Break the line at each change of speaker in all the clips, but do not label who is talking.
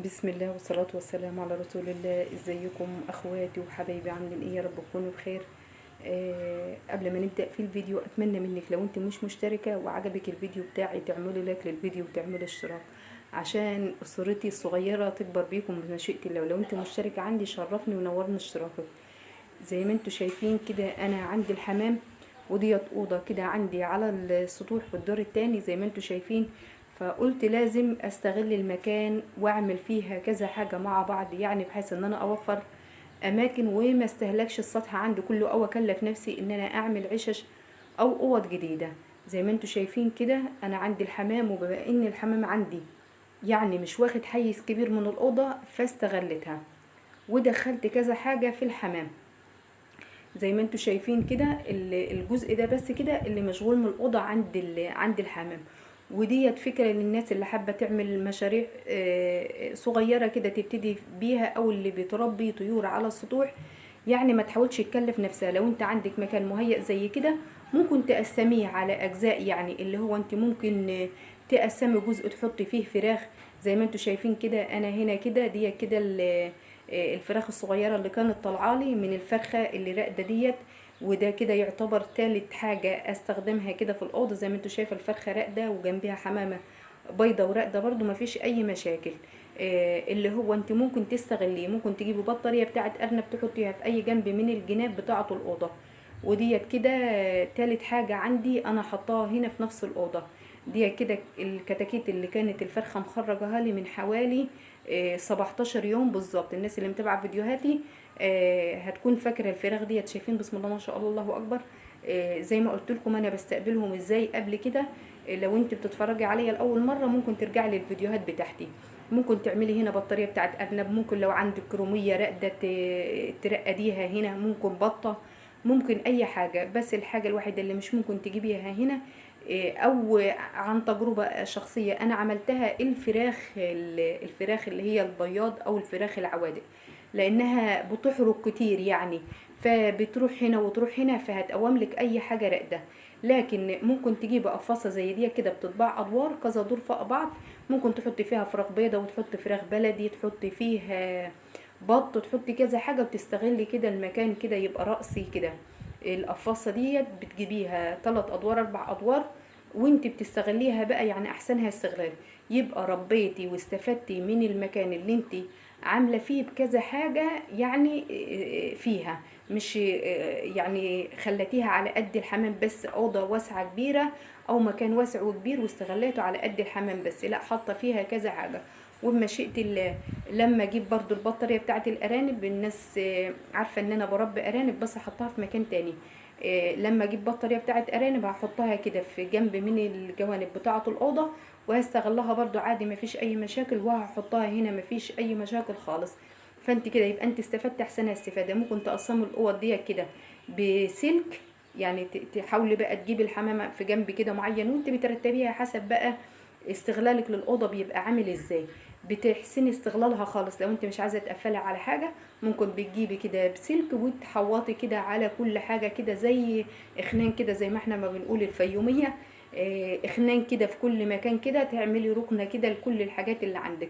بسم الله والصلاة والسلام على رسول الله. ازيكم اخواتي وحبايبي، عاملين ايه؟ يا رب تكونوا بخير. قبل ما نبدأ في الفيديو، اتمنى منك لو انت مش مشتركة وعجبك الفيديو بتاعي تعملي لايك للفيديو وتعملي اشتراك عشان اسرتي الصغيرة تكبر بيكم بمشيئة الله. ولو انت مشتركة عندي شرفني ونورني اشتراكك. زي ما انتوا شايفين كده انا عندي الحمام، وديت اوضه كده عندي على السطوح في الدور التاني زي ما انتوا شايفين. فقلت لازم استغل المكان واعمل فيها كذا حاجه مع بعض، يعني بحيث ان انا اوفر اماكن وما استهلكش السطح عندي كله، او اكلف نفسي ان انا اعمل عشش او اوض جديده. زي ما انتوا شايفين كده انا عندي الحمام، وبما ان الحمام عندي يعني مش واخد حيز كبير من الاوضه فاستغلتها ودخلت كذا حاجه في الحمام. زي ما انتوا شايفين كده الجزء ده بس كده اللي مشغول من الاوضه عند الحمام. وديت فكره للناس اللي حابه تعمل مشاريع صغيره كده تبتدي بيها، او اللي بتربي طيور على السطوح. يعني ما تحاولش تكلف نفسها. لو انت عندك مكان مهيأ زي كده ممكن تقسميه على اجزاء، يعني اللي هو انت ممكن تقسمي جزء تحطي فيه فراخ. زي ما انتوا شايفين كده انا هنا كده دي كده الفراخ الصغيرة اللي كانت طالعالي من الفرخة اللي راقدة ديت. وده كده يعتبر تالت حاجة استخدمها كده في الأوضة. زي ما انتوا شايفة الفرخة راقدة وجنبها حمامة بيضة وراقدة برضو مفيش أي مشاكل. اللي هو انت ممكن تستغليه، ممكن تجيبي بطارية بتاعت أرنب تحطيها في أي جنب من الجناب بتاعة الأوضة. وديت كده تالت حاجة عندي أنا حطاها هنا في نفس الأوضة. دي كده الكتاكيت اللي كانت الفرخة مخرجها لي من حوالي 17 يوم بالظبط. الناس اللي متابعه فيديوهاتي هتكون فاكره الفراخ ديت. شايفين بسم الله ما شاء الله، الله اكبر. زي ما قلت لكم انا بستقبلهم ازاي قبل كده. لو انت بتتفرجي عليا لاول مره ممكن ترجعي للفيديوهات بتاعتي. ممكن تعملي هنا بطاريه بتاعت ارنب، ممكن لو عندك روميه راقده ترقديها هنا، ممكن بطه، ممكن اي حاجه. بس الحاجه الوحيده اللي مش ممكن تجيبيها هنا او عن تجربة شخصية انا عملتها الفراخ اللي هي البياض او الفراخ العوادق، لانها بتحرق كتير يعني. فبتروح هنا وتروح هنا فهتقوم لك اي حاجة راقدة. لكن ممكن تجيب قفاصة زي دي كده بتطبع ادوار كذا دور فوق بعض. ممكن تحطي فيها فراخ بيضة وتحطي فراخ بلدي، تحطي فيها بط، تحطي كذا حاجة بتستغلي كده المكان كده يبقى رأسي كده. القفاصة ديت بتجيبيها 3 ادوار 4 ادوار وانت بتستغليها بقى، يعني احسنها استغلال. يبقى ربيتي واستفدتي من المكان اللي انت عامله فيه بكذا حاجه، يعني فيها مش يعني خلتيها على قد الحمام بس اوضه واسعه كبيره او مكان واسع وكبير واستغليته على قد الحمام بس، لا حاطه فيها كذا حاجه. وبمشيئه الله لما اجيب برضو البطاريه بتاعت الارانب، الناس عارفه ان انا بربي ارانب بس احطها في مكان تاني. لما اجيب بطاريه بتاعت ارانب هحطها كده في جنب من الجوانب بتاعه الاوضه، وهستغلها برضو عادي مفيش اي مشاكل، وهحطها هنا مفيش اي مشاكل خالص. فانت كده يبقى انت استفدت احسن استفاده. ممكن تقسمي الاوض دي كده بسلك، يعني تحاولي بقى تجيبي الحمامه في جنب كده معين وانت بترتبيها حسب بقى استغلالك للاوضه بيبقى عامل ازاي. بتحسني استغلالها خالص. لو انت مش عايزه تقفلي على حاجه ممكن بتجيبي كده بسلك وتحوطي كده على كل حاجه كده زي اخنان كده، زي ما احنا ما بنقول الفيوميه. اخنان كده في كل مكان كده، تعملي ركنه كده لكل الحاجات اللي عندك.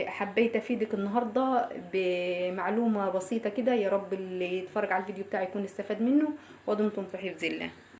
حبيت افيدك النهارده بمعلومه بسيطه كده، يا رب اللي يتفرج على الفيديو بتاعي يكون استفاد منه. ودمتم في حفظ الله.